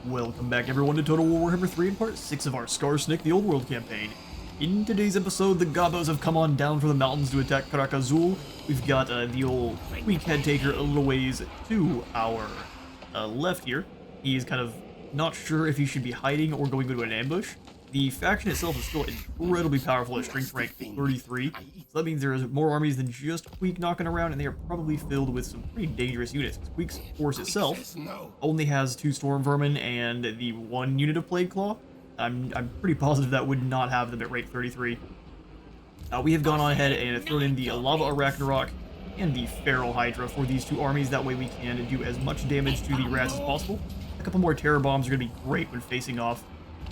Welcome back everyone to Total War Warhammer 3 and part 6 of our Skarsnik the Old World campaign. In today's episode, the Gobos have come on down from the mountains to attack Karak Azul. We've got the old weak head taker a little ways to our left here. He's kind of not sure if he should be hiding or going into an ambush. The faction itself is still incredibly powerful at strength rank 33, so that means there is more armies than just Queek knocking around, and they are probably filled with some pretty dangerous units. Queek's force itself only has 2 Storm Vermin and the 1 unit of Plague Claw. I'm pretty positive that would not have them at rate 33. We have gone on ahead and thrown in the Lava Arachnarok and the Feral Hydra for these 2 armies. That way we can do as much damage to the rats as possible. A couple more Terror Bombs are going to be great when facing off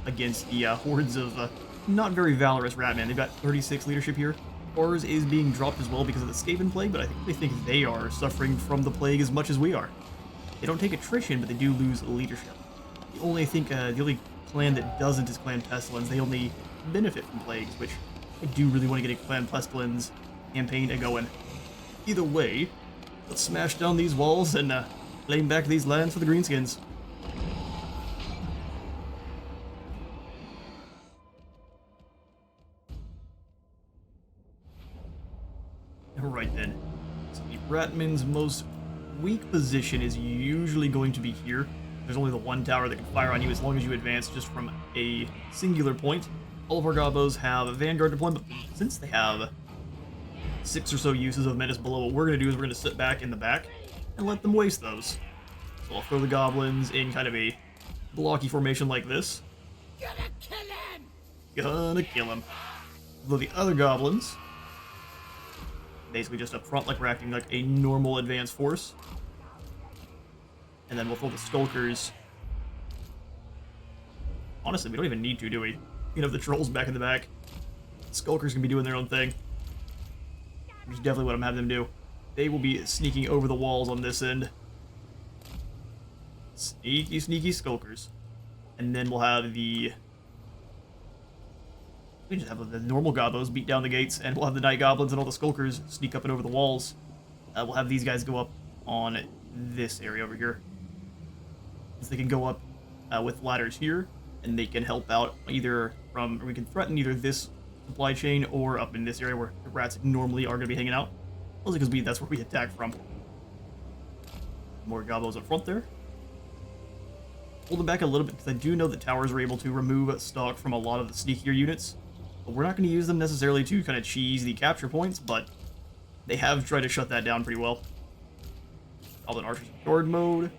against the hordes of not very valorous Ratman. They've got 36 leadership here. Ours is being dropped as well because of the Skaven Plague, but I think they think they are suffering from the plague as much as we are. They don't take attrition, but they do lose leadership. The only clan that doesn't is Clan Pestilence. They only benefit from plagues, which I do really want to get a Clan Pestilence campaign going. Either way, let's smash down these walls and claim back these lands for the Greenskins. Alright then, so the Ratman's most weak position is usually going to be here. There's only the 1 tower that can fire on you as long as you advance just from a singular point. All of our Gobos have a Vanguard deployment, but since they have 6 or so uses of Menace below, what we're going to do is we're going to sit back in the back and let them waste those. So I'll throw the Goblins in kind of a blocky formation like this. Gonna kill him! Though the other Goblins basically just up front, like we're acting like a normal advanced force. And then we'll throw the Skulkers. Honestly, we don't even need to, do we? You know, the Trolls back in the back. Skulkers can be doing their own thing. Which is definitely what I'm having them do. They will be sneaking over the walls on this end. Sneaky, sneaky Skulkers. And then we'll have the... We just have the normal Gobos beat down the gates, and we'll have the Night Goblins and all the Skulkers sneak up and over the walls. We'll have these guys go up on this area over here. So they can go up with ladders here, and they can help out either from, or we can threaten either this supply chain or up in this area where the rats normally are going to be hanging out. Mostly because that's where we attack from. More Gobos up front there. Hold them back a little bit because I do know that towers are able to remove stock from a lot of the sneakier units. But we're not going to use them necessarily to kind of cheese the capture points, but they have tried to shut that down pretty well. All the archers in guard mode,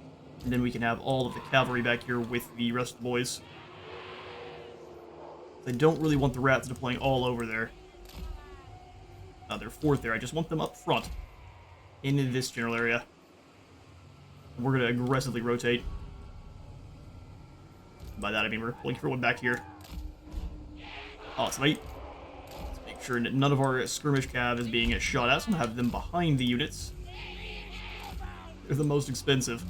and then we can have all of the cavalry back here with the rest of the boys. I don't really want the rats deploying all over there. They're 4th there. I just want them up front in this general area. We're going to aggressively rotate. By that I mean we're pulling everyone back here. Awesome. Let's make sure that none of our skirmish cav is being shot at, so I'm going to have them behind the units. They're the most expensive.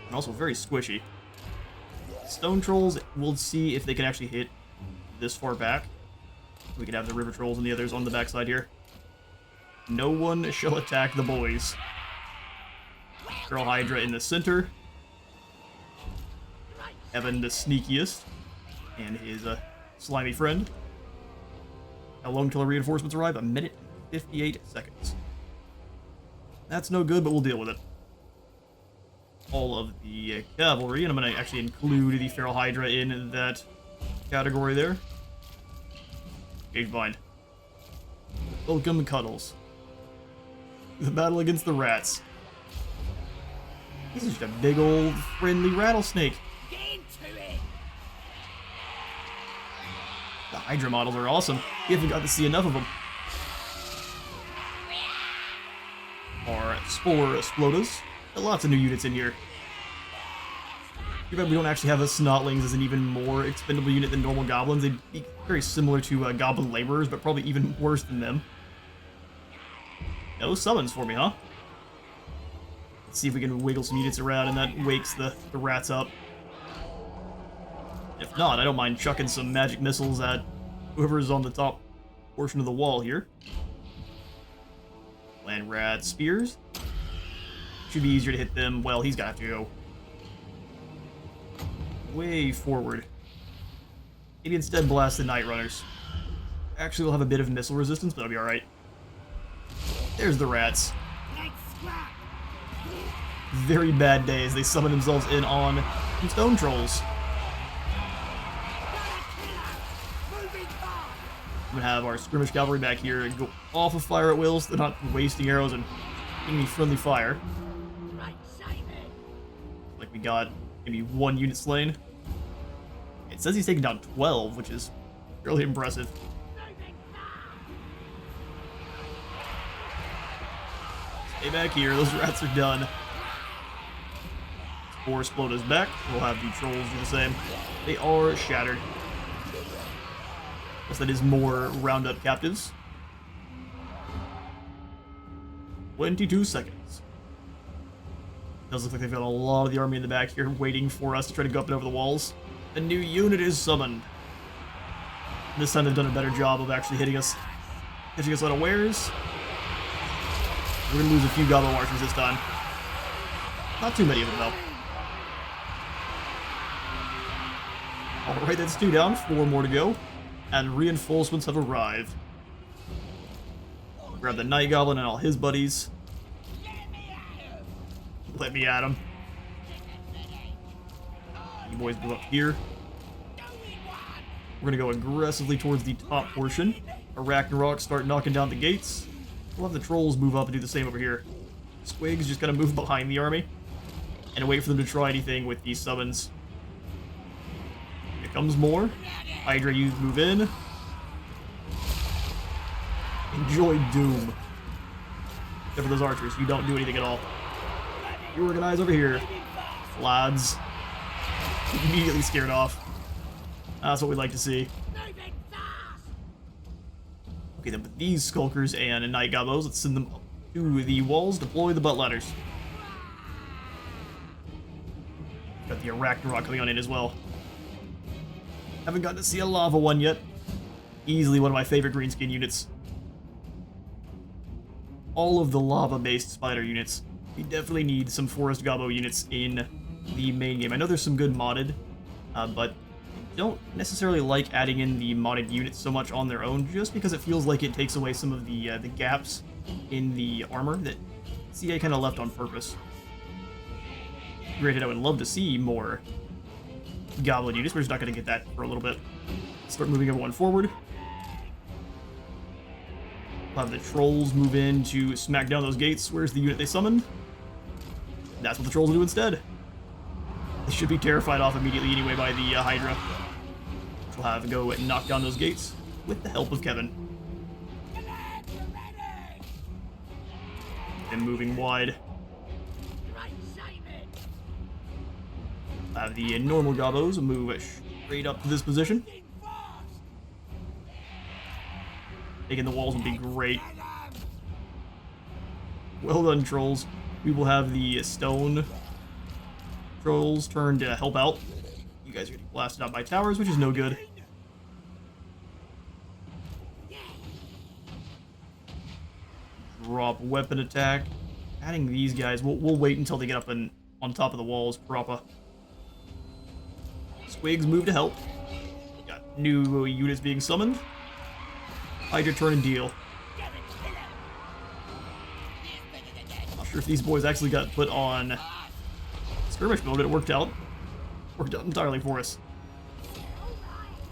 And also very squishy. Stone Trolls, we'll see if they can actually hit this far back. We can have the River Trolls and the others on the backside here. No one shall attack the boys. Feral Hydra in the center. Evan the sneakiest. And his slimy friend. How long till our reinforcements arrive? 1 minute and 58 seconds. That's no good, but we'll deal with it. All of the cavalry, and I'm going to actually include the Feral Hydra in that category there. Engage bind. Welcome Cuddles. The battle against the rats. This is just a big old friendly rattlesnake. The Hydra models are awesome. We haven't got to see enough of them. Our Spore Explodas. Lots of new units in here. Too bad we don't actually have a Snotlings as an even more expendable unit than normal Goblins. They'd be very similar to Goblin Laborers, but probably even worse than them. No summons for me, huh? Let's see if we can wiggle some units around and that wakes the rats up. If not, I don't mind chucking some magic missiles at whoever's on the top portion of the wall here. Land rat spears. Should be easier to hit them. Well, he's got to go. way forward. Maybe instead blast the Night Runners. Actually, we'll have a bit of missile resistance, but that'll be alright. There's the rats. Very bad day as they summon themselves in on some stone trolls. I'm gonna have our skirmish cavalry back here and go off of fire at will so they're not wasting arrows and giving me friendly fire. Like we got maybe 1 unit slain. It says he's taken down 12, which is really impressive. Stay back here, those rats are done. Force Sploda's back. We'll have the trolls do the same. They are shattered. Guess that is more roundup captives. 22 seconds. Does look like they've got a lot of the army in the back here waiting for us to try to go up and over the walls. A new unit is summoned. This time they've done a better job of actually hitting us, catching us unawares. We're gonna lose a few gobbo archers this time. Not too many of them though. Alright, that's 2 down, 4 more to go. And reinforcements have arrived. Grab the Night Goblin and all his buddies. Let me at him. You boys move up here. We're gonna go aggressively towards the top portion. Arachnarok start knocking down the gates. We'll have the trolls move up and do the same over here. Squigs just gotta move behind the army and wait for them to try anything with these summons. Here comes more. Hydra, you move in. Enjoy doom. Except for those archers, you don't do anything at all. You organize over here. Lads. Immediately scared off. That's what we'd like to see. Okay, then with these skulkers and night gobbos, let's send them up to the walls, deploy the butt ladders. Got the Arachnarok coming on in as well. Haven't gotten to see a lava one yet. Easily one of my favorite greenskin units. All of the lava-based spider units. We definitely need some forest gobbo units in the main game. I know there's some good modded, but I don't necessarily like adding in the modded units so much on their own, just because it feels like it takes away some of the gaps in the armor that CA kind of left on purpose. Granted, I would love to see more goblin units. We're just not going to get that for a little bit. Start moving everyone forward. We'll have the trolls move in to smack down those gates. Where's the unit they summoned? That's what the trolls will do instead. They should be terrified off immediately anyway by the Hydra. We'll have to go and knock down those gates with the help of Kevin. And moving wide. Have the normal gobbos move straight up to this position. Taking the walls would be great. Well done, trolls. We will have the stone trolls turn to help out. You guys are getting blasted out by towers, which is no good. Drop weapon attack. Adding these guys, we'll wait until they get up and on top of the walls proper. Squigs move to help. Got new units being summoned. Hydra turn and deal. Not sure if these boys actually got put on skirmish mode, but it worked out. Worked out entirely for us.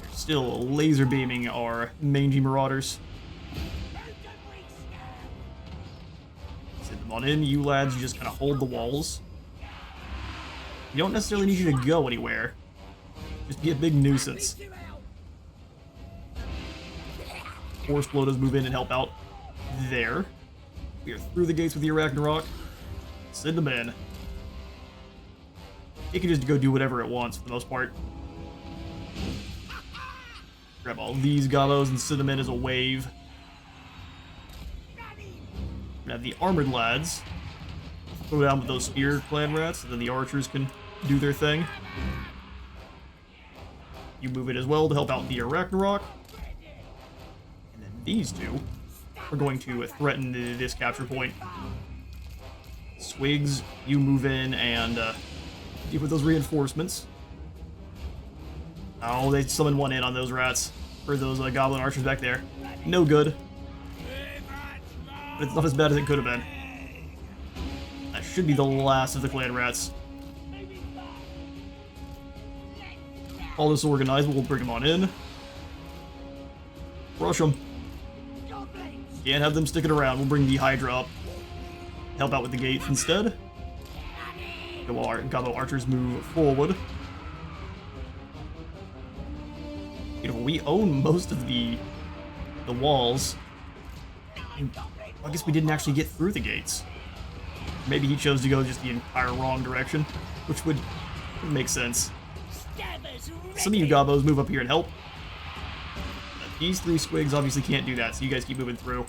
They're still laser beaming our mangy marauders. Send them on in. You lads, you just kind of hold the walls. You don't necessarily need you to go anywhere. Just be a big nuisance. Force Splodas move in and help out there. We are through the gates with the Arachnarok. Send them in. It can just go do whatever it wants for the most part. Grab all these gobbos and send them in as a wave. We have the armored lads. Go down with those spear clan rats, and then the archers can do their thing. You move it as well to help out the Arachnarok. And then these two are going to threaten this capture point. Swigs, you move in and deal with those reinforcements. Oh, they summoned one in on those rats. Or those goblin archers back there. No good. But it's not as bad as it could have been. That should be the last of the clan rats. All this organized, we'll bring them on in. Rush them. Can't have them sticking around. We'll bring the Hydra up. Help out with the gates instead. While our Gobbo archers move forward. You know, we own most of the walls. I guess we didn't actually get through the gates. Maybe he chose to go just the entire wrong direction, which would make sense. Some of you Gobbos move up here and help. These three squigs obviously can't do that, so you guys keep moving through.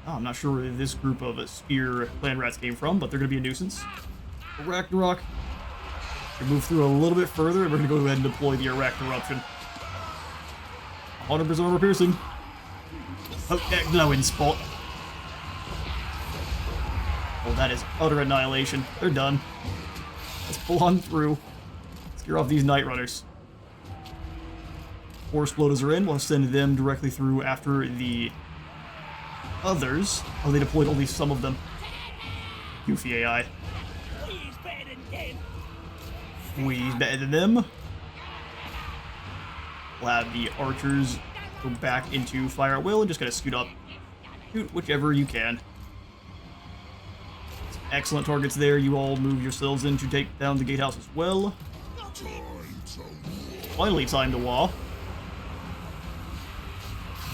Oh, I'm not sure where this group of spear clan rats came from, but they're going to be a nuisance. Ragnarok. We move through a little bit further, and we're going to go ahead and deploy the Arachnaruption. 100% armor piercing. Poke that glowing spot. Oh, that is utter annihilation. They're done. Let's pull on through. Scare off these Night Runners. Force Floaters are in. We'll send them directly through after the others. Oh, they deployed only some of them. Goofy AI. We's better than them. We'll have the archers go back into fire at will and just gotta scoot up. Shoot whichever you can. Some excellent targets there. You all move yourselves in to take down the gatehouse as well. Finally, time to wall.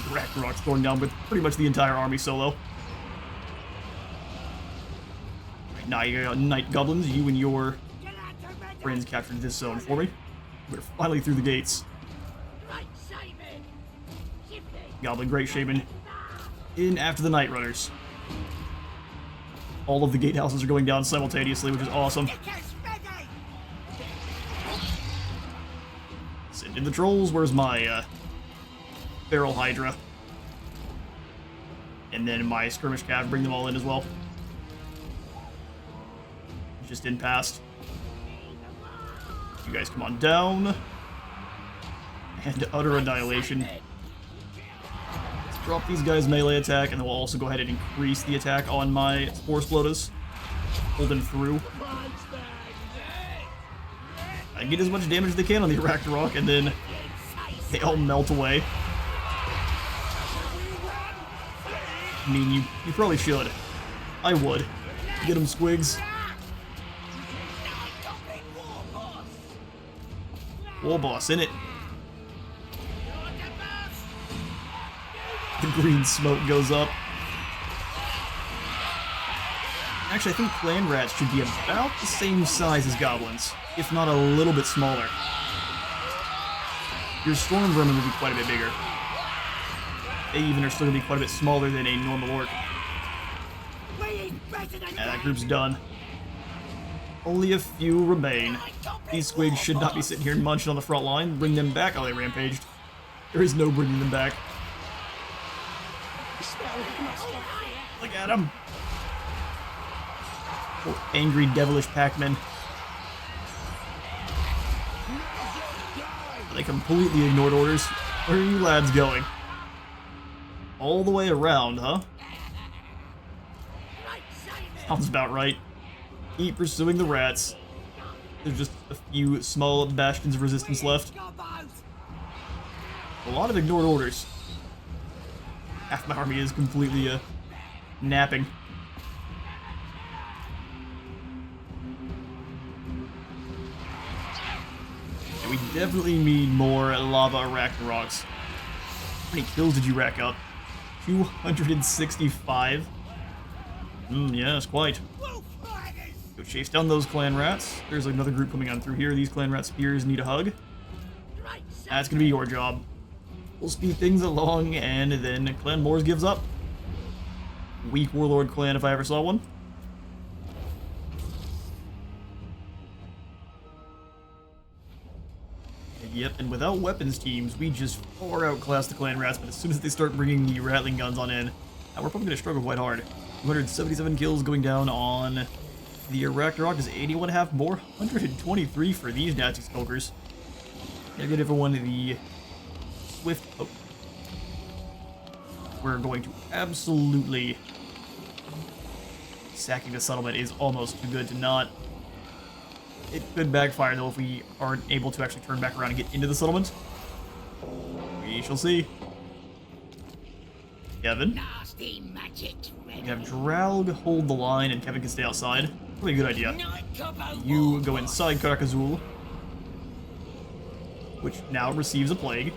Ragnarok's going down with pretty much the entire army solo. Right, now you got Night Goblins. You and your friends captured this zone for me. We're finally through the gates. Goblin Great Shaman in after the Night Runners. All of the gatehouses are going down simultaneously, which is awesome. Send in the trolls. Where's my Feral Hydra? And then my Skirmish Cav, bring them all in as well. Just didn't pass. You guys come on down. And utter annihilation. Let's drop these guys' melee attack, and then we'll also go ahead and increase the attack on my Force Floaters. Hold them through. I get as much damage as they can on the Arachnarok, and then they all melt away. I mean, you probably should. I would. Get them, squigs. War boss in it. The green smoke goes up. Actually, I think clan rats should be about the same size as goblins, if not a little bit smaller. Your storm vermin will be quite a bit bigger. They even are still going to be quite a bit smaller than a normal orc. And that group's done. Only a few remain. These squigs should not be sitting here munching on the front line. Bring them back. Oh, they rampaged. There is no bringing them back. Look at them. Oh, angry, devilish Pac-Men. They completely ignored orders. Where are you lads going? All the way around, huh? Sounds about right. Keep pursuing the rats. There's just a few small bastions of resistance left. A lot of ignored orders. Half my army is completely napping. And we definitely need more lava Arachnaroks. How many kills did you rack up? 265? Yes, quite. Go chase down those clan rats. There's another group coming on through here. These clan rat spears need a hug. That's gonna be your job. We'll speed things along, and then Clan Moors gives up. Weak warlord clan if I ever saw one. And yep, and without weapons teams, we just far outclass the clan rats, but as soon as they start bringing the rattling guns on in, we're probably gonna struggle quite hard. 277 kills going down on The Ragnarok is 81 and a half more, 123 for these Nazi smokers. They're gonna give everyone the swift. Oh. We're going to absolutely. Sacking the settlement is almost too good to not. It could backfire though if we aren't able to actually turn back around and get into the settlement. We shall see. Kevin. Nasty magic. We have Draug hold the line and Kevin can stay outside. Probably a good idea. You go inside Karak Azul, which now receives a plague.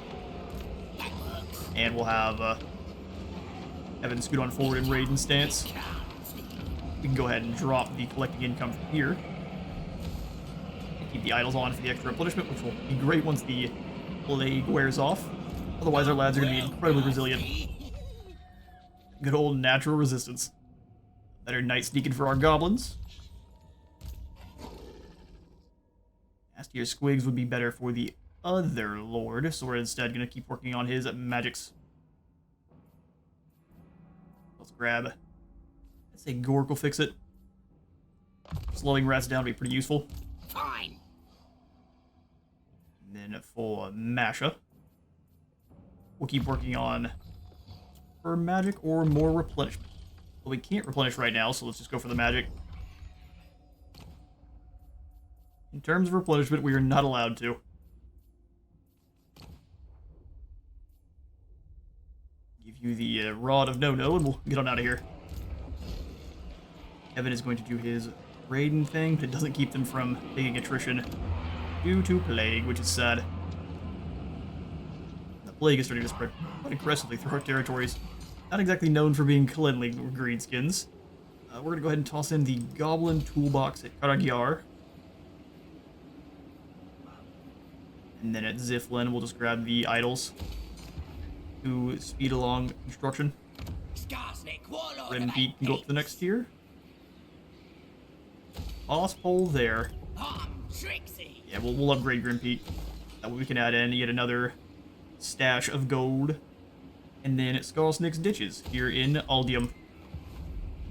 And we'll have Kevin scoot on forward in Raiden stance. We can go ahead and drop the collecting income from here. And keep the idols on for the extra replenishment, which will be great once the plague wears off. Otherwise, our lads are going to be incredibly resilient. Good old natural resistance. Better night sneaking for our goblins. Nastier Squigs would be better for the other lord, so we're instead going to keep working on his magics. Let's grab. I'd say Gork will fix it. Slowing rats down would be pretty useful. Fine. And then for Masha, we'll keep working on her magic or more replenishment. Well, we can't replenish right now, so let's just go for the magic. In terms of replenishment, we are not allowed to. Give you the Rod of No-No, and we'll get on out of here. Evan is going to do his Raiden thing, but it doesn't keep them from taking attrition due to plague, which is sad. The plague is starting to spread quite aggressively through our territories. Not exactly known for being cleanly, Greenskins. We're going to go ahead and toss in the Goblin Toolbox at Karagyar. And then at Ziflin, we'll just grab the idols to speed along construction. Skarsnik, warlord. Red and Pete can go up to the next tier. Boss pole there. Trixie. Yeah, we'll upgrade Grim Pete. That way we can add in yet another stash of gold. And then Skarsnik's ditches here in Aldium.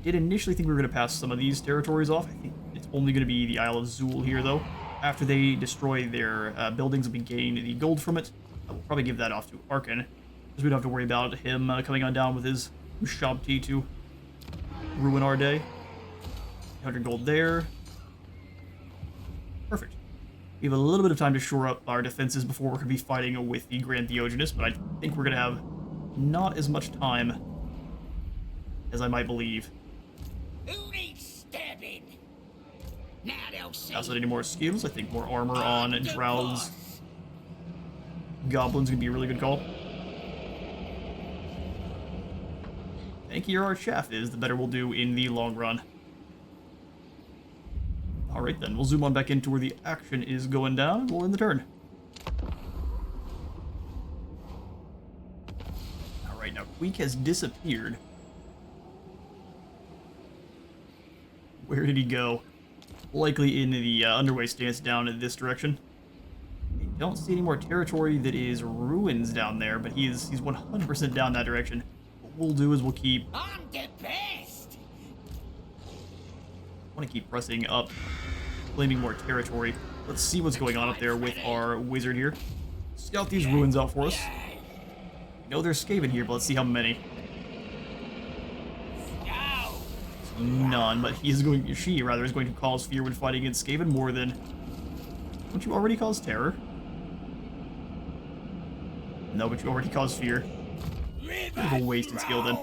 Did initially think we were going to pass some of these territories off. I think it's only going to be the Isle of Zul here, though. After they destroy their buildings, we gain the gold from it. We'll probably give that off to Arkan, because we don't have to worry about him coming on down with his Shabti to ruin our day. 100 gold there. Perfect. We have a little bit of time to shore up our defenses before we're going to be fighting with the Grand Theogenist, but I think we're going to have not as much time as I might believe. Who needs stabbing? Now they'll see. Not any more skills. I think more armor on Droud's goblins would be a really good call. Tankier our chaff is, the better we'll do in the long run. Alright then, we'll zoom on back into where the action is going down, and we'll end the turn. Alright, now Queek has disappeared. Where did he go? Likely in the underway stance down in this direction. I don't see any more territory that is ruins down there, but he's 100% down that direction. What we'll do is we'll keep... I'm the best. I want to keep pressing up, claiming more territory. Let's see what's going on up there with our wizard here. Scout these ruins out for us. I know there's Skaven here, but let's see how many. None, but she is going to cause fear when fighting against Skaven more than... Don't you already cause terror? No, but you already cause fear. Bit of a wasted skill then.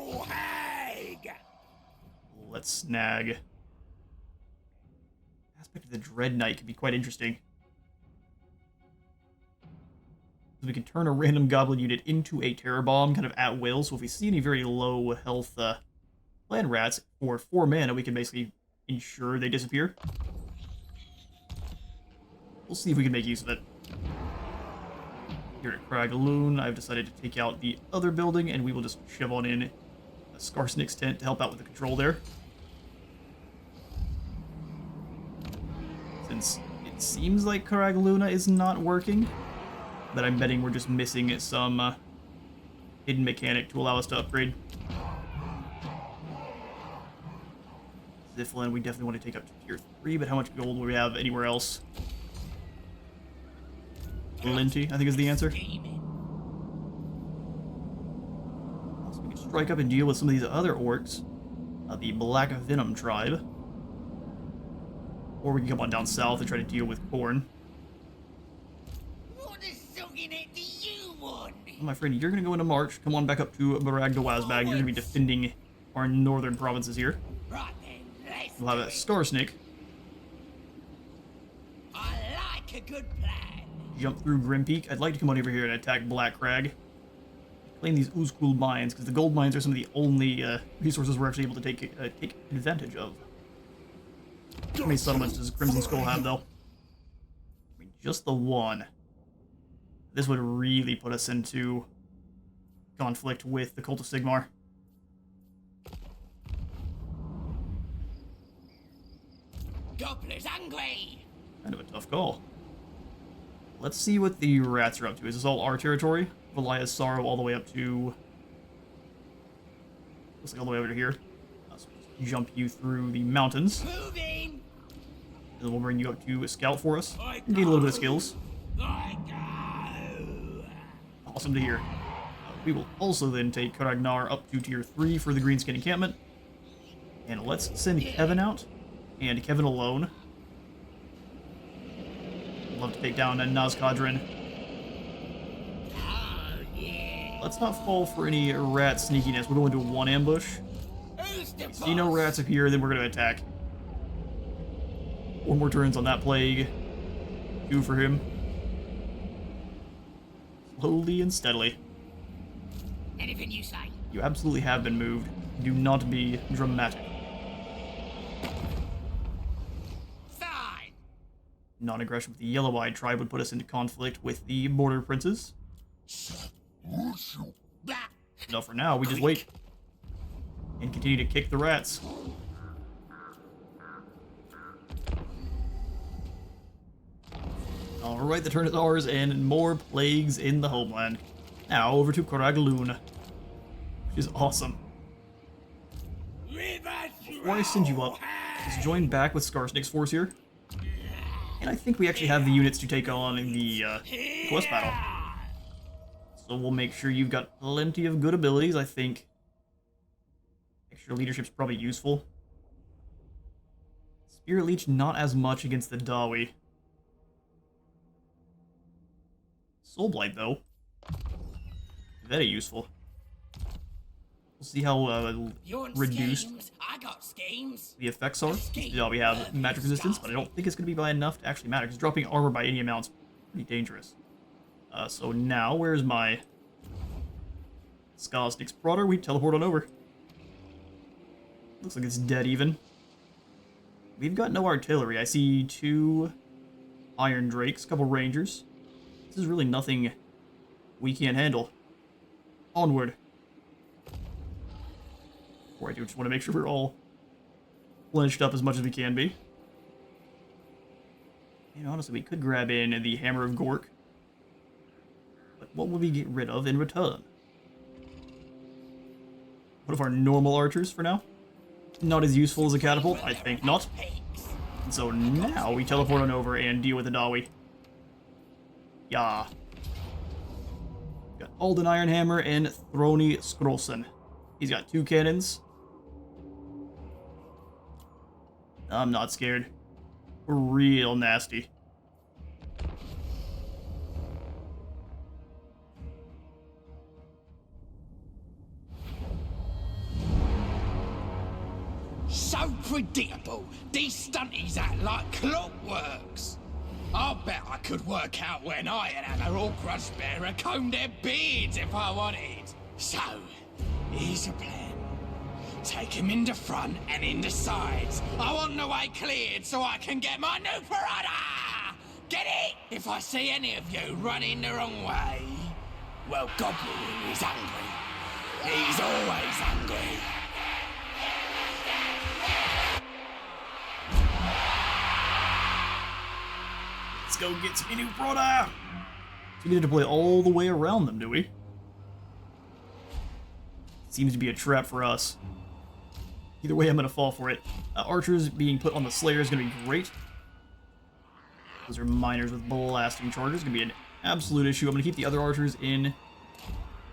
Let's snag. Aspect of the Dread Knight could be quite interesting. So we can turn a random goblin unit into a terror bomb kind of at will, so if we see any very low health land rats for 4 mana, we can basically ensure they disappear. We'll see if we can make use of it. Here at Kragaloon, I've decided to take out the other building, and we will just shove on in a Skarsnik's tent to help out with the control there. Since it seems like Karagaluna is not working, but I'm betting we're just missing some hidden mechanic to allow us to upgrade. Ziflin, we definitely want to take up to tier 3, but how much gold will we have anywhere else? Linty, I think is the answer. So we can strike up and deal with some of these other orcs. The Black Venom tribe. Or we can come on down south and try to deal with Khorne. What a sogging it do you want? Well, my friend, you're going to go into March. Come on back up to Barag de Wazbag. You're going to be defending our northern provinces here. Right then, let's We'll have do a it. Skarsnik I like a good plan. jump through Grim Peak. I'd like to come on over here and attack Black Crag. Claim these Uzkul mines, because the gold mines are some of the only resources we're actually able to take advantage of. How many settlements does Crimson Skull have, though? I mean, just the one. This would really put us into conflict with the Cult of Sigmar. Gobbler's angry. Kind of a tough call. Let's see what the rats are up to. Is this all our territory? Valia's Sorrow all the way up to... looks like all the way over to here. So we'll jump you through the mountains. Moving. And then we'll bring you up to scout for us. And gain a little bit of skills. I go. Awesome to hear. We will also then take Karagnar up to tier 3 for the Greenskin encampment. And let's send Kevin out. And Kevin alone. Love to take down a Nazcadron. Oh, yeah. Let's not fall for any rat sneakiness. We're going to one ambush. Who's the See no rats appear, then we're going to attack. 4 more turns on that plague. 2 for him. Slowly and steadily. Anything you say. You absolutely have been moved. Do not be dramatic. Fine. Non-aggression with the Yellow-Eyed tribe would put us into conflict with the Border Princes. Blah. No, for now, we just wait. And continue to kick the rats. Alright, the turn is ours, and more plagues in the homeland. Now, over to Koragaloon, which is awesome. Before I send you up, let's join back with Skarsnik's force here. And I think we actually have the units to take on in the quest battle. So we'll make sure you've got plenty of good abilities. I think extra leadership's probably useful. Spirit Leech, not as much against the Dawi. Soul Blight, though. Very useful. We'll see how You want reduced schemes? I got schemes. the effects are. Yeah, we have magic resistance, but I don't think it's going to be by enough to actually matter, because dropping armor by any amount's pretty dangerous. So now, where's my Skarsnik's PRODDA? We teleport on over. Looks like it's dead even. We've got no artillery. I see 2 Iron Drakes, a couple Rangers. This is really nothing we can't handle. Onward. Before I do, just want to make sure we're all blenched up as much as we can be. And honestly, we could grab in the Hammer of Gork. But what will we get rid of in return? What of our normal archers for now? Not as useful as a catapult? I think not. And so now we teleport on over and deal with the Dawi. Yeah. Got Alden Ironhammer and Throny Scrollson. He's got 2 cannons. I'm not scared. We're real nasty. So predictable. These stunties act like clockworks. I'll bet I could work out when I and Hammer or Grudgebearer combed their beards if I wanted. So, here's a plan. Take him in the front and in the sides. I want the way cleared so I can get my new PRODDA! Get it? If I see any of you running the wrong way, well, Goblin is angry. He's always angry. Let's go get some new PRODDA! So we need to deploy all the way around them, do we? Seems to be a trap for us. Either way, I'm going to fall for it. Archers being put on the Slayer is going to be great. Those are miners with blasting charges. Going to be an absolute issue. I'm going to keep the other archers in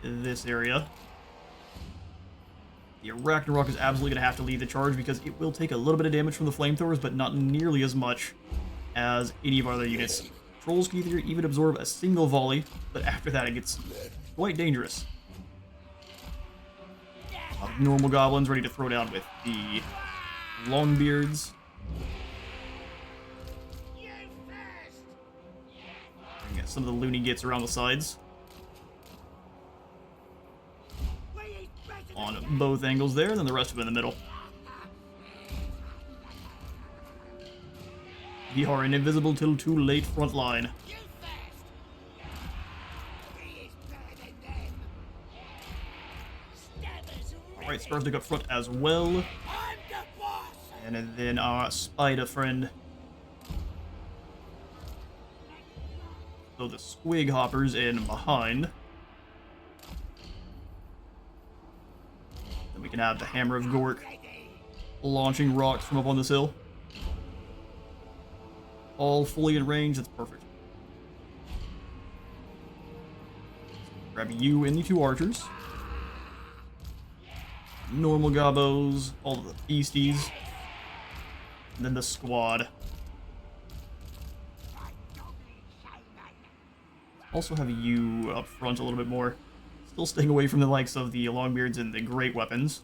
this area. The Ragnarok is absolutely going to have to lead the charge because it will take a little bit of damage from the flamethrowers, but not nearly as much as any of our other units. Trolls can either even absorb a single volley, but after that it gets quite dangerous. Normal goblins ready to throw down with the Longbeards. And some of the loony gets around the sides. On both angles there, and then the rest of them in the middle. We are an invisible till too late front line. Alright, Skarsnik up front as well. And then our spider friend. So the squig hoppers in behind. Then we can have the Hammer of Gork launching rocks from up on this hill. All fully in range, that's perfect. Grab you and the two archers. Normal gobos, all the beasties. And then the squad. Also have you up front a little bit more. Still staying away from the likes of the Longbeards and the great weapons.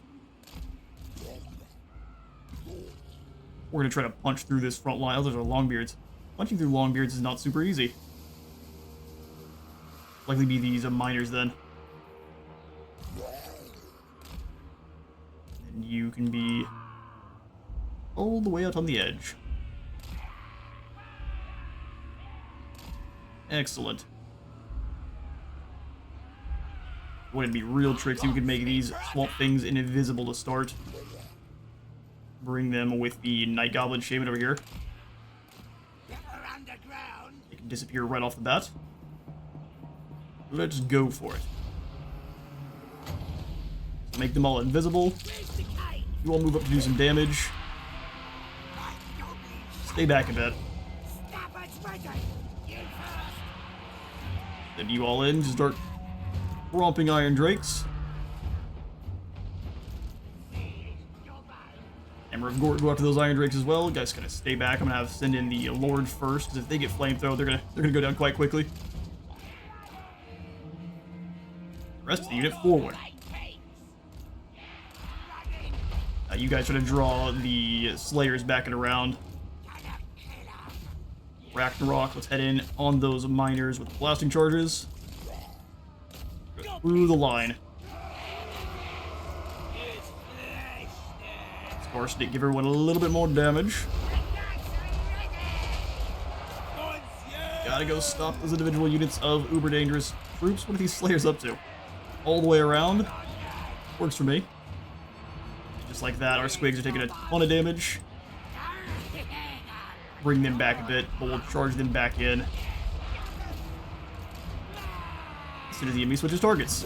We're going to try to punch through this front line. Oh, those are Longbeards. Punching through Longbeards is not super easy. Likely be these miners then. And you can be all the way out on the edge. Excellent. Wouldn't be real tricksy. We could make these swamp things invisible to start. Bring them with the Night Goblin Shaman over here. They can disappear right off the bat. Let's go for it. Make them all invisible. You all move up to do some damage. Stay back a bit. Then you all in, just start romping Iron Drakes. Hammer of Gort go after those Iron Drakes as well. You guys gotta stay back. I'm gonna send in the Lord first, because if they get flamethrower, they're gonna go down quite quickly. The rest of the unit forward. You guys try to draw the Slayers back and around. Ragnarok, let's head in on those miners with the blasting charges. Go through the line. Skarsnik, give everyone a little bit more damage. Gotta go stop those individual units of uber dangerous troops. What are these Slayers up to? All the way around. Works for me. Just like that, our squigs are taking a ton of damage. Bring them back a bit, but we'll charge them back in as soon as the enemy switches targets.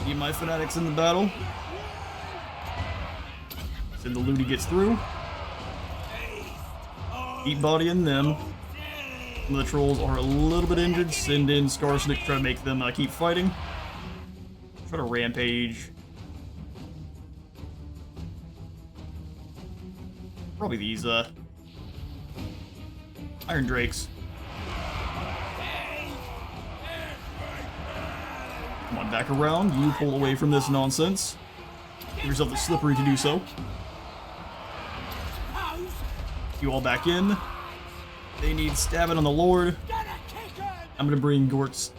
Need my fanatics in the battle. So the Looney gets through. Keep bodying them. Some of the trolls are a little bit injured. Send in Skarsnik to try to make them keep fighting. Try to rampage. Probably these Iron Drakes. Come on, back around. You pull away from this nonsense. Give yourself the slippery to do so. You all back in. They need stabbing on the Lord. I'm gonna bring Gort's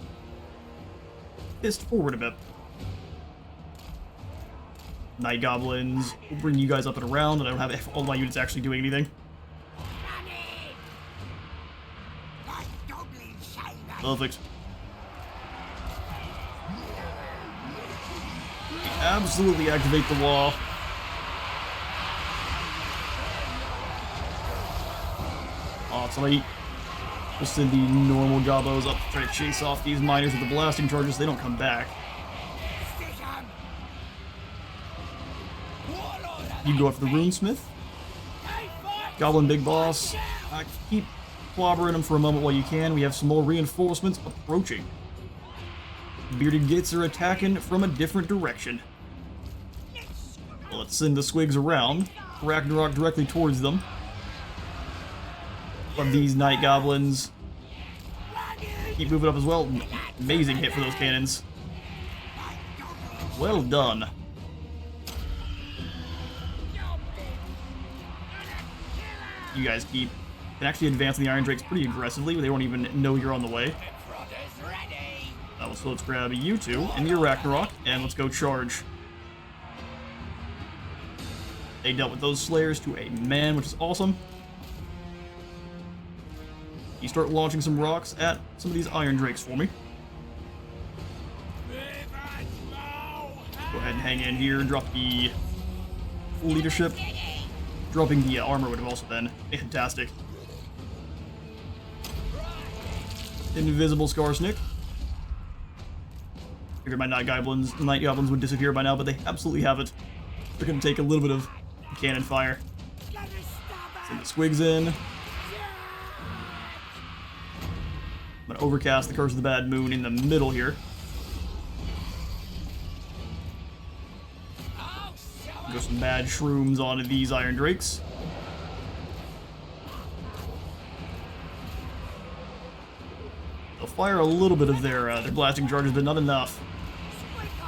fist forward a bit. Night Goblins. We'll bring you guys up and around. I don't have all my units actually doing anything. Perfect. Absolutely activate the wall. Awesome. We'll send the normal gobos up to try to chase off these miners with the blasting charges. They don't come back. You go after the Runesmith. Goblin Big Boss. Keep clobbering him for a moment while you can. We have some more reinforcements approaching. Bearded Gits are attacking from a different direction. Let's send the Squigs around. Ragnarok directly towards them. But these Night Goblins keep moving up as well. Amazing hit for those cannons. Well done. You guys can actually advance the Iron Drakes pretty aggressively. They won't even know you're on the way. So let's grab you two and your Ragnarok, and let's go charge. They dealt with those Slayers to a man, which is awesome. You start launching some rocks at some of these Iron Drakes for me. Go ahead and hang in here and drop the full leadership. Dropping the armor would have also been fantastic. Invisible Skarsnik. Figured my Night Goblins would disappear by now, but they absolutely haven't. They're going to take a little bit of cannon fire. Send the Squigs in. I'm going to overcast the Curse of the Bad Moon in the middle here. Go some bad shrooms onto these Iron Drakes. They'll fire a little bit of their blasting charges, but not enough.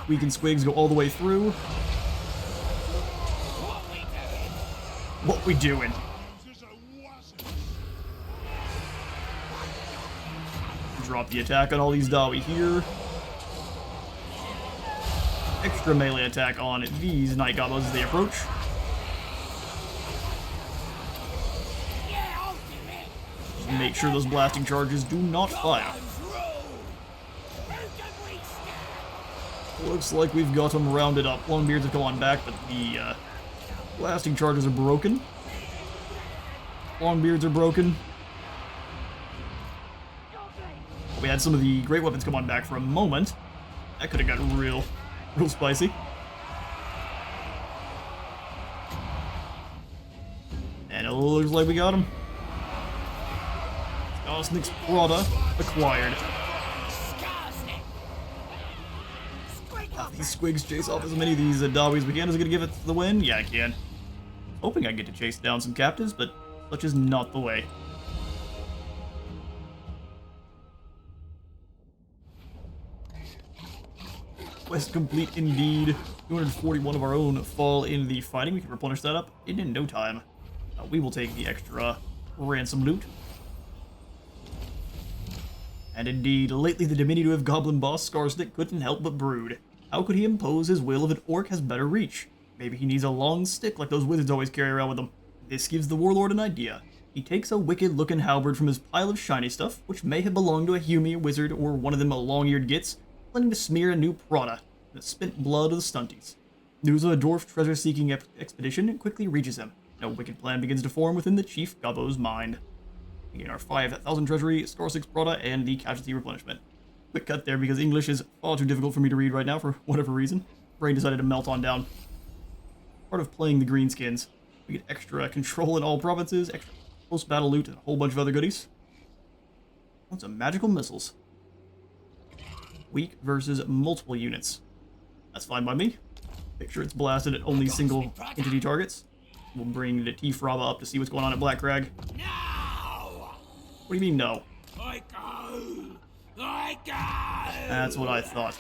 Weaken Squigs go all the way through. What we doing? Drop the attack on all these Dawi here. Extra melee attack on these Night Goblins as they approach. Just make sure those blasting charges do not fire. Looks like we've got them rounded up. Longbeards have come on back, but the blasting charges are broken. Longbeards are broken. We had some of the great weapons come on back for a moment. That could have got real spicy. And it looks like we got him. Skarsnik's PRODDA acquired. These Squigs chase off as many of these Dawi as we can. Is it going to give it the win? Yeah, I can. Hoping I get to chase down some captives, but such is not the way. Quest complete indeed. 241 of our own fall in the fighting. We can replenish that up in no time. We will take the extra ransom loot. And indeed, lately the diminutive goblin boss Skarsnik couldn't help but brood. How could he impose his will if an orc has better reach? Maybe he needs a long stick like those wizards always carry around with them. This gives the warlord an idea. He takes a wicked-looking halberd from his pile of shiny stuff, which may have belonged to a Hume wizard or one of them long-eared gits, planning to smear a new PRODDA, the spent blood of the stunties. News of a dwarf treasure-seeking expedition quickly reaches him. No wicked plan begins to form within the chief Gobbo's mind. We gain our 5,000 treasury, Skarsnik's PRODDA, and the casualty replenishment. Quick cut there because English is far too difficult for me to read right now for whatever reason. Brain decided to melt on down. Part of playing the Greenskins. We get extra control in all provinces, extra post-battle loot, and a whole bunch of other goodies. Want some magical missiles. Weak versus multiple units. That's fine by me. Make sure it's blasted at only single entity targets. We'll bring the TWW3 up to see what's going on at Black Crag. No! What do you mean, no? I go! I go! That's what I thought.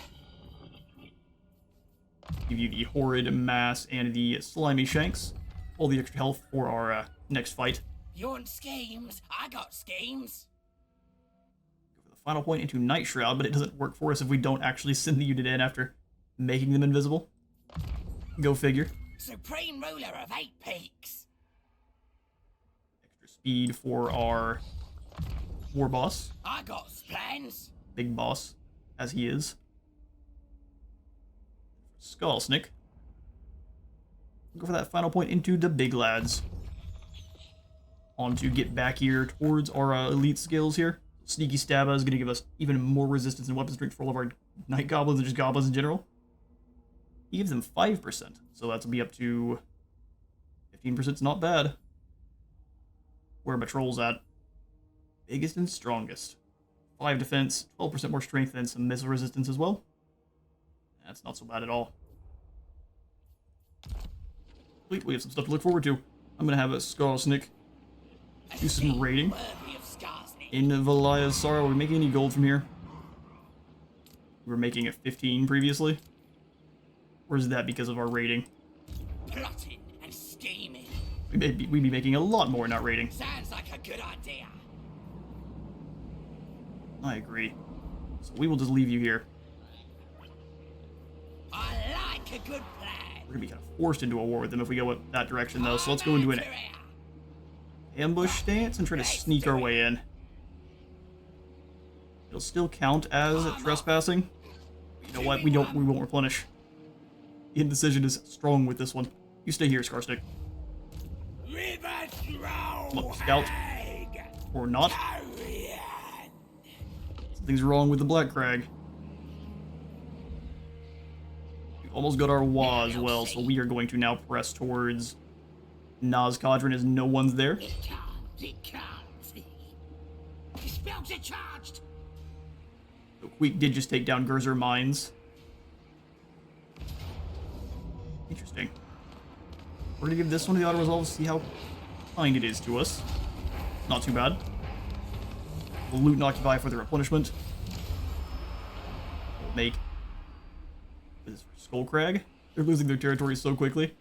Give you the horrid mass and the slimy shanks. All the extra health for our next fight. You want schemes? I got schemes. Go for the final point into Night Shroud, but it doesn't work for us if we don't actually send the unit in after making them invisible. Go figure. Supreme ruler of 8 peaks. Extra speed for our war boss. I got plans. Big boss, as he is. Skarsnik. Go for that final point into the big lads. On to get back here towards our elite skills here. Sneaky Stabba is going to give us even more resistance and weapon strength for all of our Night Goblins and just Goblins in general. He gives them 5%, so that's be up to 15%'s not bad. Where are my trolls at? Biggest and strongest. 5 defense, 12% more strength, and some missile resistance as well. That's not so bad at all. Wait, we have some stuff to look forward to. I'm gonna have a Skarsnik do some raiding. In Valaya's Sorrow, are we making any gold from here? We were making it 15 previously. Or is that because of our raiding? Plotting and scheming. We'd be making a lot more not raiding. Sounds like a good idea. I agree. So we will just leave you here. I like a good plan. We're gonna be kind of forced into a war with them if we go that direction, though. So let's go into an ambush stance and try to sneak our way in. It'll still count as trespassing. You know what? We won't replenish. The indecision is strong with this one. You stay here, Skarsnik. Come on, scout. Or not. Something's wrong with the Black Crag. We almost got our Wa as well, so we are going to now press towards Naz Kadran as no one's there. It can't. His spells are charged. So Queek did just take down Gurzer Mines. Interesting. We're gonna give this one to the auto resolve to see how kind it is to us. Not too bad. We'll loot and occupy for the replenishment. We'll make this Skullcrag. They're losing their territory so quickly.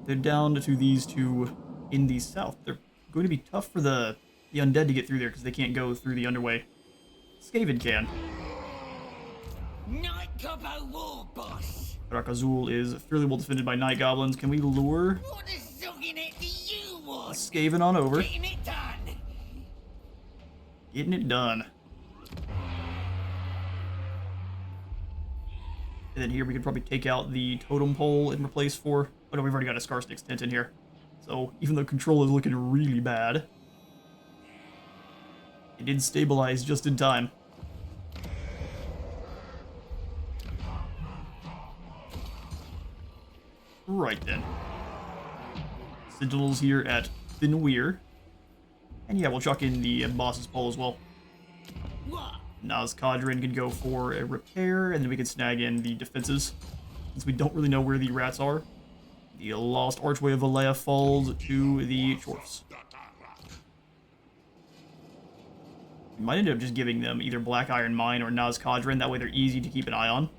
They're down to these two in the south. They're going to be tough for the undead to get through there because they can't go through the underway. Skaven can. Night Gobbo War Boss. Karak-Azul is fairly well defended by Night Goblins. Can we lure What a zogging it do you want? Skaven on over? Getting it done. Getting it done. And then here we could probably take out the totem pole and replace for... Oh no, we've already got a Skarsnik's tent in here. So even though control is looking really bad, it did stabilize just in time. Right then. Sentinels here at Thinweir. And yeah, we'll chuck in the boss's pole as well. What? Naz Kadran can go for a repair, and then we can snag in the defenses. Since we don't really know where the rats are, the Lost Archway of Valaya falls to the Chorfs. We might end up just giving them either Black Iron Mine or Naz Kadran, that way they're easy to keep an eye on.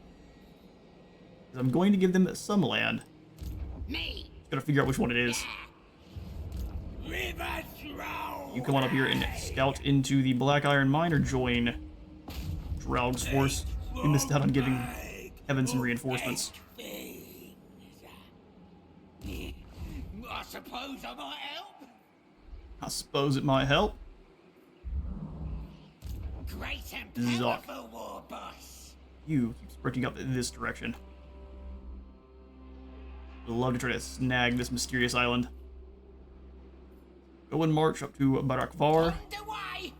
Because I'm going to give them some land. Me. Gotta figure out which one it is. You come on up here and scout into the Black Iron Mine or join Draug's force. We missed out on giving Heaven some reinforcements. I suppose I might help. I suppose it might help. Great and Zoc. powerful war boss. You keep sprinting up this direction. Would love to try to snag this mysterious island. Go and march up to Barakvar. Underway.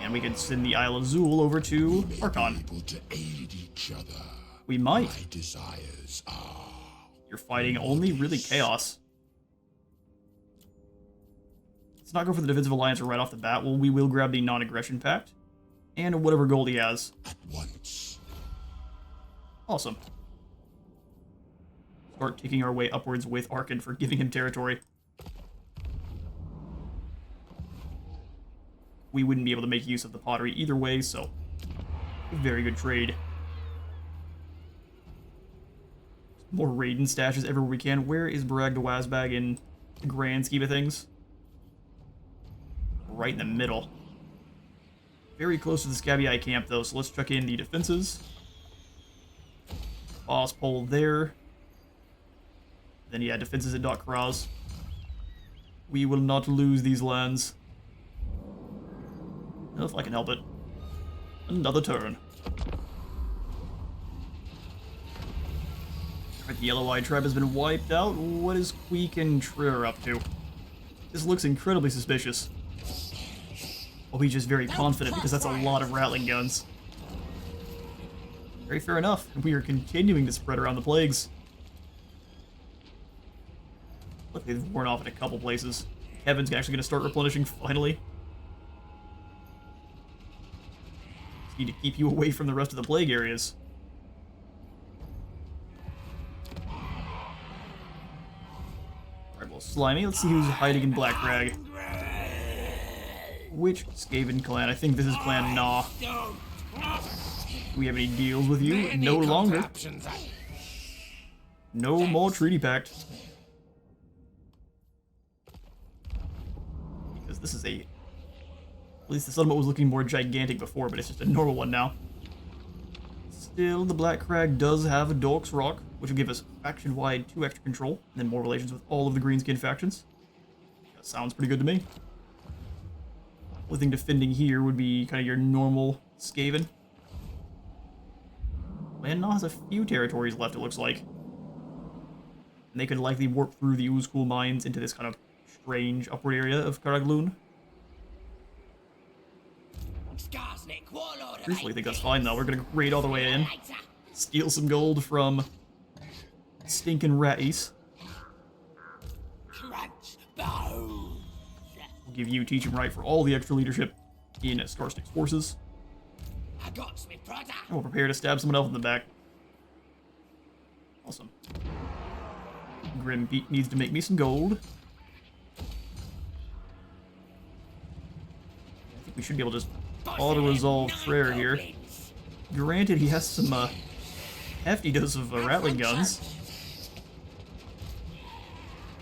And we can send the Isle of Zul over to Archon. Able to aid each other. We might. My desires are. You're fighting only really chaos. Let's not go for the Defensive Alliance right off the bat. Well, we will grab the Non-Aggression Pact. And whatever gold he has. At once. Awesome. Start taking our way upwards with Arkan for giving him territory. We wouldn't be able to make use of the pottery either way, so a very good trade. More Raiden stashes everywhere we can. Where is Barag the Wazbag in the grand scheme of things? Right in the middle. Very close to the Scabby Eye camp, though, so let's check in the defenses. Boss pole there. Then, yeah, defenses at Dot Kraz. We will not lose these lands. If I can help it. Another turn. Alright, the Yellow-Eyed Tribe has been wiped out. What is Queek and Trier up to? This looks incredibly suspicious. Oh, he's just very confident because that's a lot of Rattling guns. Very fair enough. We are continuing to spread around the plagues. Look, they've worn off in a couple places. Kevin's actually going to start replenishing finally. Just need to keep you away from the rest of the plague areas. Alright, well, Slimy, let's see who's hiding in Black Crag. Which Skaven clan? I think this is Clan Nah. Do we have any deals with you? No longer. No more treaty pact. Because this is a... At least the settlement was looking more gigantic before, but it's just a normal one now. Still, the Black Crag does have a Dork's Rock, which will give us faction-wide 2 extra control, and then more relations with all of the Greenskin factions. That sounds pretty good to me. Only thing defending here would be kind of your normal Skaven. Clan Nah has a few territories left, it looks like. And they could likely warp through the Uzkul mines into this kind of strange upward area of Karagloon. Skarsnik, warlord. Truthfully, I think that's fine though. We're gonna raid all the way in. Steal some gold from stinking Ratis. Crunch bones. We'll give you teaching right for all the extra leadership in Skarsnik's forces. I got me PRODDA. And we'll prepare to stab someone else in the back. Awesome. Grim Pete needs to make me some gold. I think we should be able to just auto-resolve Frere here. Granted, he has some hefty dose of Rattling guns.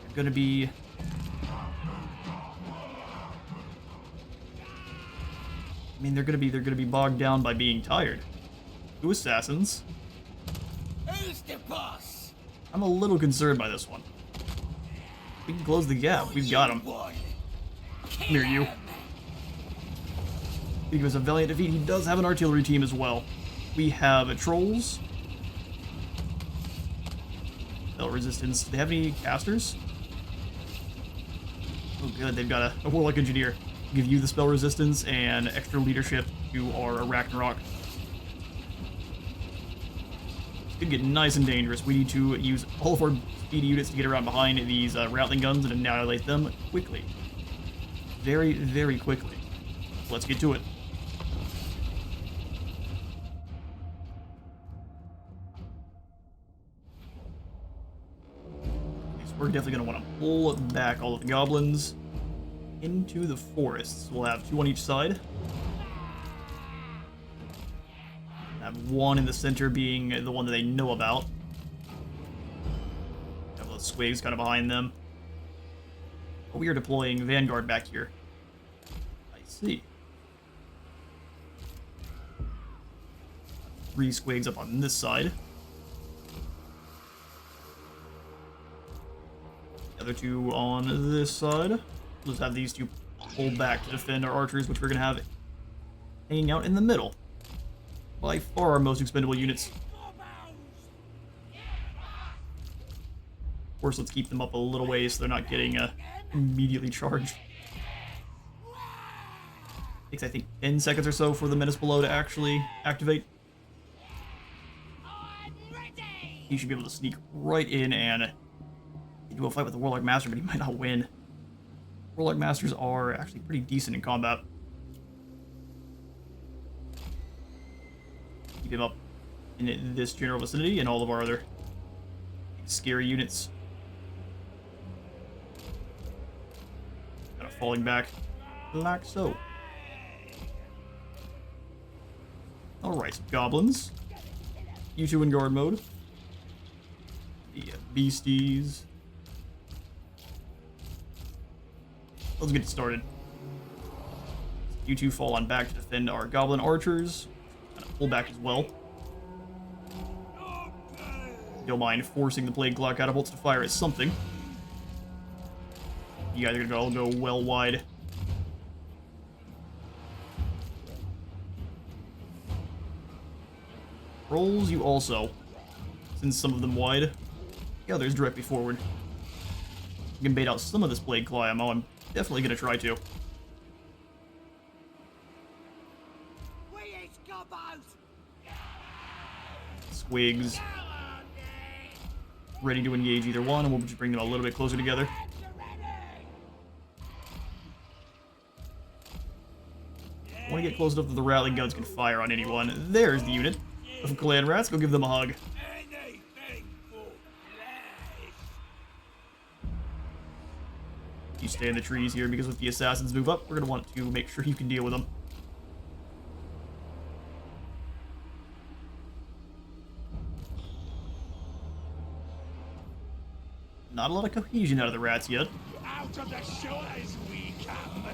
They're gonna be... I mean, they're gonna be bogged down by being tired. 2 assassins. Who's the boss? I'm a little concerned by this one. We can close the gap. We've got him. One. Come here, you. He was a valiant defeat. He does have an artillery team as well. We have trolls. Spell resistance. Do they have any casters? Oh, good. They've got a warlock engineer. Give you the spell resistance and extra leadership to our Ragnarok. It's gonna get nice and dangerous. We need to use all of our speedy units to get around behind these Rattling guns and annihilate them quickly. Very, very quickly. Let's get to it. Okay, so we're definitely gonna want to pull back all of the goblins into the forests. We'll have 2 on each side. Have 1 in the center being the one that they know about. Have those squigs kind of behind them. But we are deploying Vanguard back here. I see. 3 squigs up on this side. The other 2 on this side. We'll just have these 2 pull back to defend our archers, which we're going to have hanging out in the middle. By far our most expendable units. Of course, let's keep them up a little ways so they're not getting immediately charged. Takes, I think, 10 seconds or so for the Menace Below to actually activate. He should be able to sneak right in and do a fight with the Warlock Master, but he might not win. Warlock Masters are actually pretty decent in combat. Keep him up in this general vicinity and all of our other scary units. Kind of falling back like so. Alright, goblins. You 2 in guard mode. The beasties. Let's get started. You 2 fall on back to defend our goblin archers. Kind of pull back as well. Don't mind forcing the plague clock catapults to fire at something. You guys are gonna all go well wide. Rolls you also. Send some of them wide. The others directly forward. You can bait out some of this plague claw ammo. I'm definitely gonna try to. Squigs. ready to engage either one, and we'll just bring them a little bit closer together. I want to get close enough that the rattling guns can fire on anyone. There's the unit of clan rats. Go give them a hug. You stay in the trees here because if the assassins move up, we're going to want to make sure you can deal with them. Not a lot of cohesion out of the rats yet. Out of the sewers we come.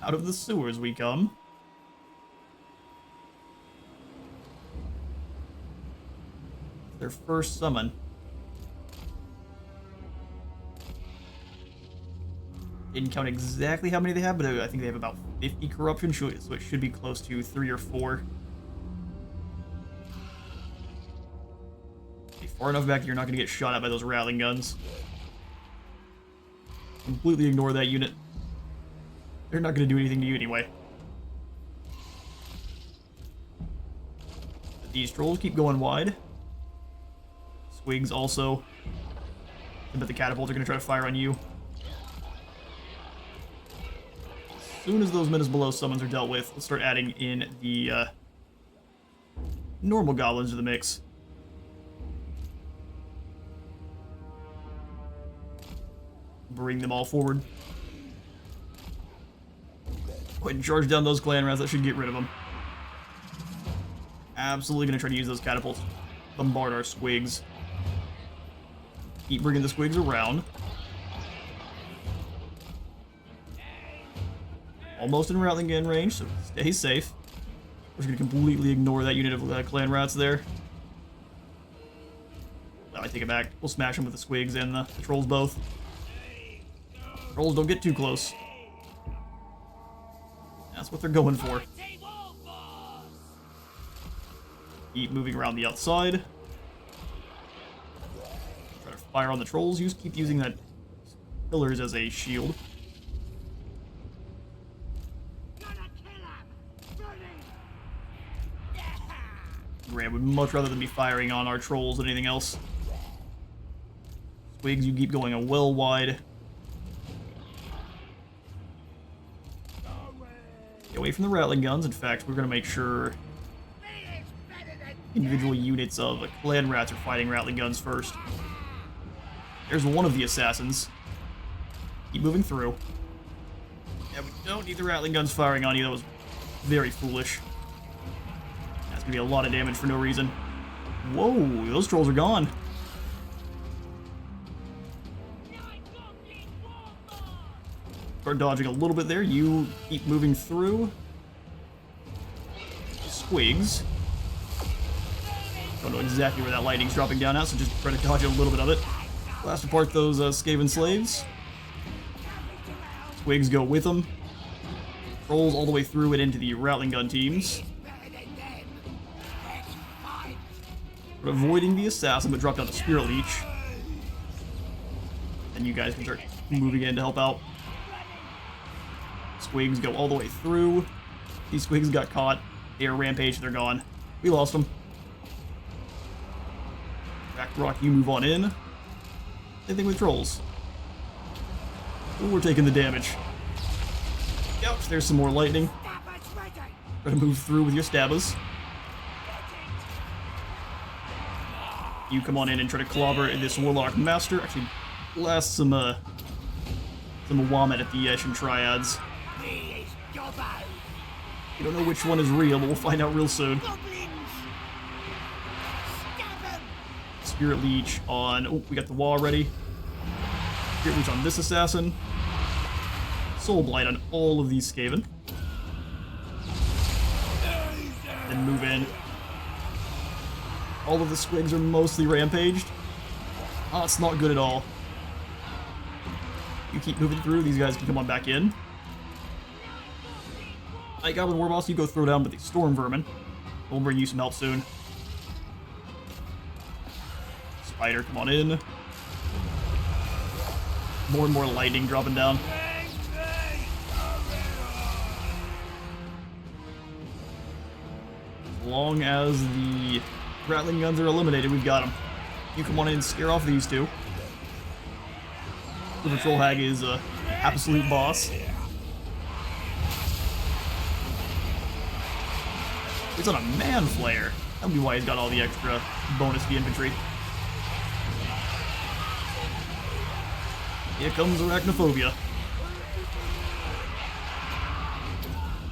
Out of the sewers we come. Their first summon. Didn't count exactly how many they have, but I think they have about 50 corruption, so it should be close to 3 or 4. Be far enough back you're not going to get shot at by those rattling guns. Completely ignore that unit. They're not going to do anything to you anyway. But these trolls keep going wide. Squigs also. I bet the catapults are going to try to fire on you. As soon as those Menace Below summons are dealt with, let's start adding in the normal goblins to the mix. Bring them all forward. Go ahead and charge down those clan rats. That should get rid of them. Absolutely going to try to use those catapults. Bombard our squigs. Keep bringing the squigs around. Almost in rattling gun range, so stay safe. We're just going to completely ignore that unit of clan rats there. No, I take it back. We'll smash them with the squigs and the trolls both. Trolls don't get too close. That's what they're going for. Keep moving around the outside. Try to fire on the trolls. Keep using that pillars as a shield. Graham would much rather than be firing on our trolls than anything else. Squigs, you keep going a well wide. Get away from the rattling guns. In fact, we're going to make sure individual units of clan rats are fighting rattling guns first. There's one of the assassins. Keep moving through. Yeah, we don't need the rattling guns firing on you. That was very foolish. That's going to be a lot of damage for no reason. Whoa, those trolls are gone. Start dodging a little bit there. You keep moving through. Squigs. Don't know exactly where that lightning's dropping down at, so just try to dodge a little bit of it. Blast apart those Skaven slaves. Squigs go with them. Trolls all the way through and into the rattling gun teams. We're avoiding the assassin, but drop down the Spirit Leech. And you guys can start moving in to help out. Squigs go all the way through. These squigs got caught. They are rampaged. They're gone. We lost them. Back rock, you move on in. Same thing with trolls. Ooh, we're taking the damage. Ouch, there's some more lightning. Try to move through with your stabbers. You come on in and try to clobber this Warlock Master. Actually, blast some Womit at the Eshin Triads. We don't know which one is real, but we'll find out real soon. Spirit Leech on... Oh, we got the wall ready. Spirit Leech on this assassin. Soul Blight on all of these Skaven. Then move in. All of the squigs are mostly rampaged. Oh, it's not good at all. You keep moving through, these guys can come on back in. Night Goblin Warboss, you go throw down with the Storm Vermin. We'll bring you some help soon. Spider, come on in. More and more lightning dropping down. As long as the rattling guns are eliminated, we've got them. You come on in and scare off these two. The Patrol Hag is a absolute boss. He's on a Man Flayer. That'll be why he's got all the extra bonus to infantry. Here comes Arachnophobia.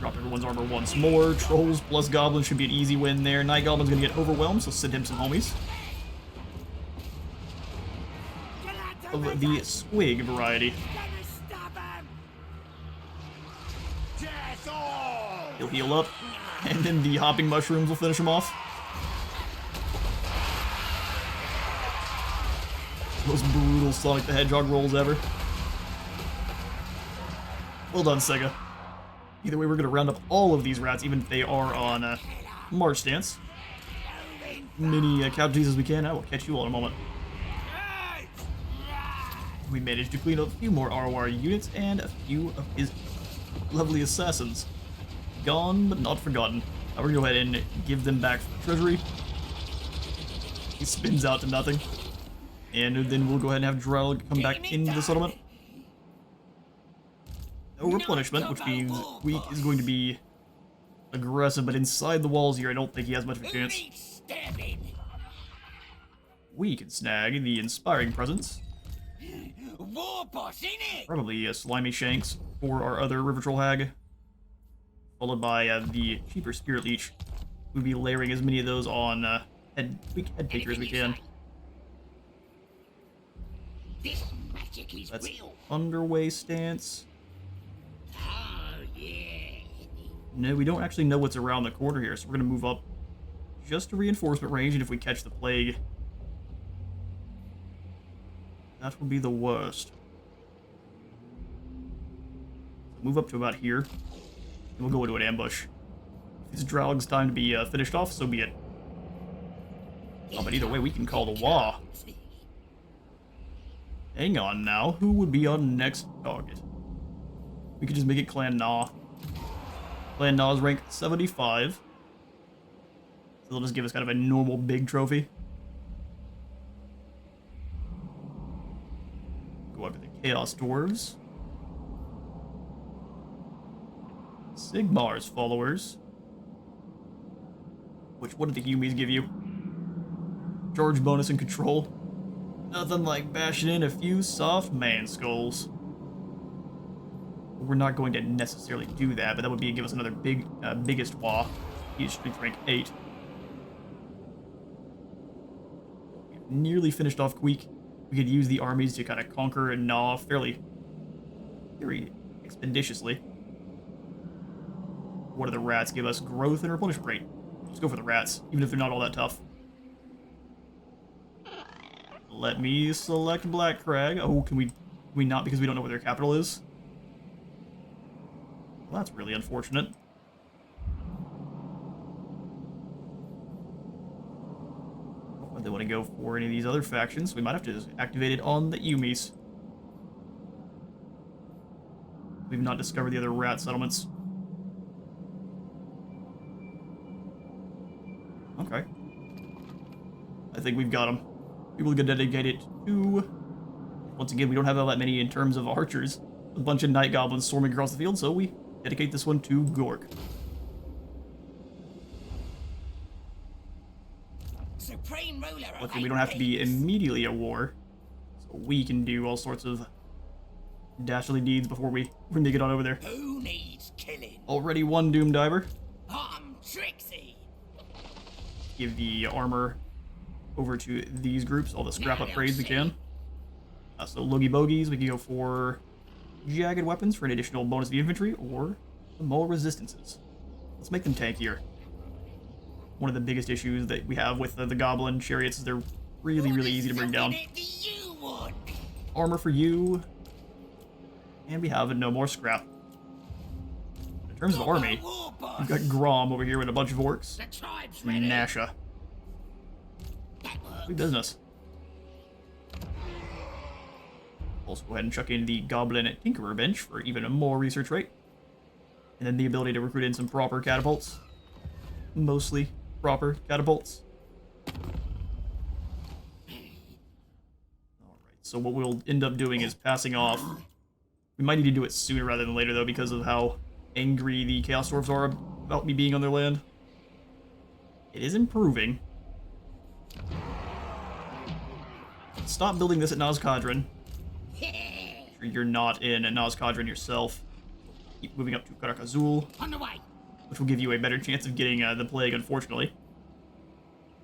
Drop everyone's armor once more. Trolls plus Goblins should be an easy win there. Night Goblin's gonna get overwhelmed, so send him some homies. Of the Squig variety. He'll heal up, and then the Hopping Mushrooms will finish him off. Most brutal Sonic the Hedgehog rolls ever. Well done, Sega. Either way, we're going to round up all of these rats, even if they are on March stance. Many casualties as we can. I will catch you all in a moment. We managed to clean up a few more ROR units and a few of his lovely assassins. Gone, but not forgotten. We're going to go ahead and give them back from the treasury. He spins out to nothing. And then we'll go ahead and have Drell come back into the settlement. No replenishment, which means Weak is going to be aggressive, but inside the walls here, I don't think he has much of a chance. We can snag the Inspiring Presence. Probably Slimy Shanks for our other River Troll Hag. Followed by the cheaper Spirit Leech. We'll be layering as many of those on Weak Head Taker as we can. This magic is That's real. underway stance. Oh, yeah. No, we don't actually know what's around the corner here, so we're going to move up just to reinforcement range, and if we catch the plague, that will be the worst. So move up to about here, and we'll go into an ambush. If it's Draug's time to be finished off, so be it. Oh, but either way, we can call the Wah. Hang on now, who would be our next target? We could just make it Clan Na. Clan Na is ranked 75. So they'll just give us kind of a normal big trophy. Go after the Chaos Dwarves. Sigmar's followers. What did the Yumis give you? Charge bonus and control. Nothing like bashing in a few soft man skulls. We're not going to necessarily do that, but that would be give us another biggest Wah. He should be rank 8. We've nearly finished off Queek. We could use the armies to kind of conquer and gnaw very expeditiously. What do the rats give us? Growth and replenishment rate. Let's go for the rats, even if they're not all that tough. Let me select Black Crag. Oh, can we not because we don't know where their capital is? Well, that's really unfortunate. If they want to go for any of these other factions, we might have to just activate it on the Yumis. We've not discovered the other rat settlements. Okay. I think we've got them. People can dedicate it to... Once again, we don't have all that many in terms of archers. A bunch of Night Goblins storming across the field, so we dedicate this one to Gork. Luckily, we don't have to be immediately at war, so we can do all sorts of dastardly deeds before we make it on over there. Who needs killing? Already one Doom Diver. I'm Trixie. Give the armor over to these groups, all the scrap upgrades we can. So Logie Bogies, we can go for Jagged Weapons for an additional bonus to the infantry, or the Mole Resistances. Let's make them tankier. One of the biggest issues that we have with the Goblin Chariots is they're really easy to bring down. Armor for you, and we have no more scrap. In terms of army, we've got Grom over here with a bunch of orcs. Nasha. Good business. Also go ahead and chuck in the Goblin Tinkerer bench for even a more research rate. And then the ability to recruit in some proper catapults. Mostly proper catapults. so what we'll end up doing is passing off. We might need to do it sooner rather than later, though, because of how angry the Chaos Dwarves are about me being on their land. It is improving. Stop building this at Nazcadron. Sure you're not in at Nazcadron yourself. Keep moving up to Karak Azul, On the way. which will give you a better chance of getting the plague, unfortunately.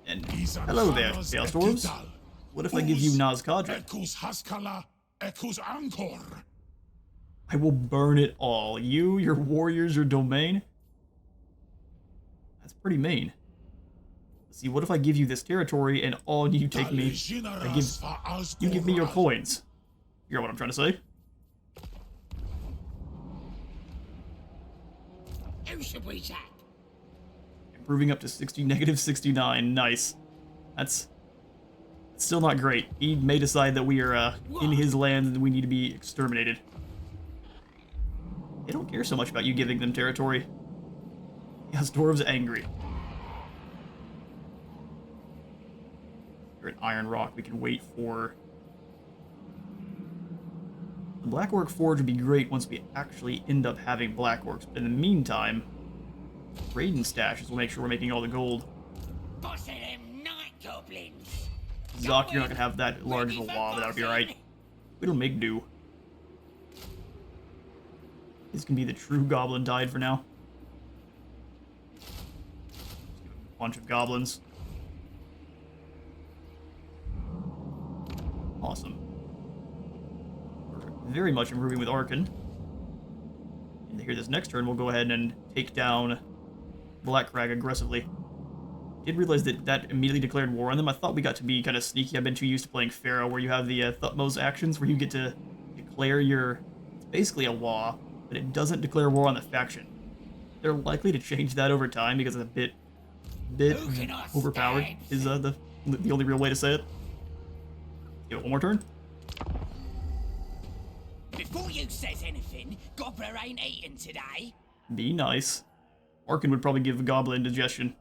And hello there, Chaos Dwarves. What if I give you Nazcadron? Ekus Haskala, Ekus Angkor. I will burn it all. You, your warriors, your domain. That's pretty mean. Let's see, what if I give you this territory and all you take me... You give me your coins. You know what I'm trying to say? Who should we attack? Improving up to 60, negative 69. Nice. That's still not great. He may decide that we are in his lands and we need to be exterminated. They don't care so much about you giving them territory. Yes, dwarves angry. We're at Iron Rock. We can wait for... The Black Orc Forge would be great once we actually end up having Black Orcs. But in the meantime, Raiden stashes will make sure we're making all the gold. Boss of them night goblins. Zoc, you're not gonna have that large of a wall, but that'll be alright. It'll make do. This can be the true goblin tide for now. Bunch of goblins. Awesome. We're very much improving with Arkan. And here this next turn, we'll go ahead and take down Black Crag aggressively. Did realize that that immediately declared war on them. I thought we got to be kind of sneaky. I've been too used to playing Pharaoh, where you have the Thutmose actions, where you get to declare your... It's basically a law, but it doesn't declare war on the faction. They're likely to change that over time because it's a bit overpowered, is the only real way to say it. Give it one more turn. Before you says anything, Gobbler ain't eating today. Be nice. Arkan would probably give a goblin indigestion.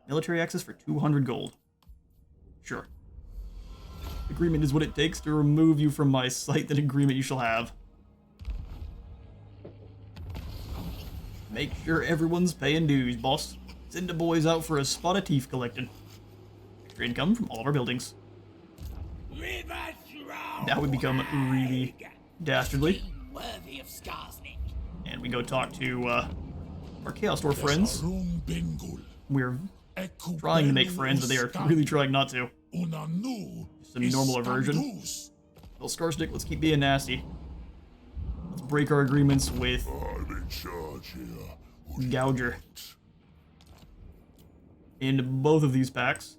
Military access for 200 gold. Sure. Agreement is what it takes to remove you from my sight, that agreement you shall have. Make sure everyone's paying dues, boss. Send the boys out for a spot of teeth collecting. Extra income from all of our buildings. Now we become really dastardly. Worthy of Skarsnik. And we go talk to our Chaos Dwarf friends. We're trying to make friends, but they are really trying not to. Just a normal aversion. Well, Skarsnik, let's keep being nasty. Let's break our agreements with Gouger. In both of these packs.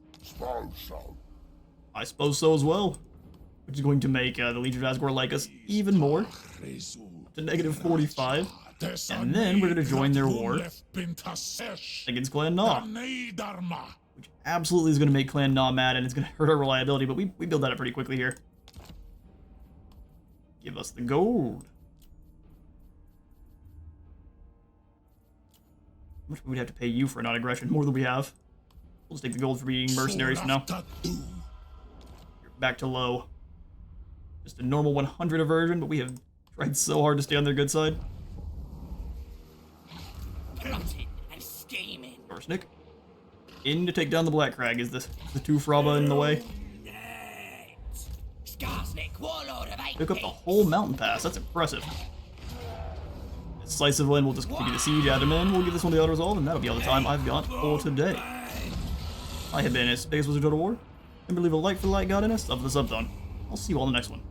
I suppose so as well. Which is going to make the Legion of Asgore like us even more. To negative 45. And then we're going to join their war against Clan Na. Which absolutely is going to make Clan Na mad, and it's going to hurt our reliability, but we build that up pretty quickly here. Give us the gold. How much would we have to pay you for non-aggression? More than we have. We'll just take the gold for being mercenaries for now. You're back to low. Just a normal 100 aversion, but we have tried so hard to stay on their good side. Plotting and scheming. Skarsnik. In to take down the Black Crag. Is the two Fraba in the way? Skarsnik, warlord of eight. Took up the whole mountain pass. That's impressive. Decisive win. We'll just continue the siege, add them in. We'll give this one the auto-resolve, and that'll be all the time I've got for today. I have been Space Wizard Total War. Remember to leave a like for the light god in us, sub for the sub done. I'll see you all in the next one.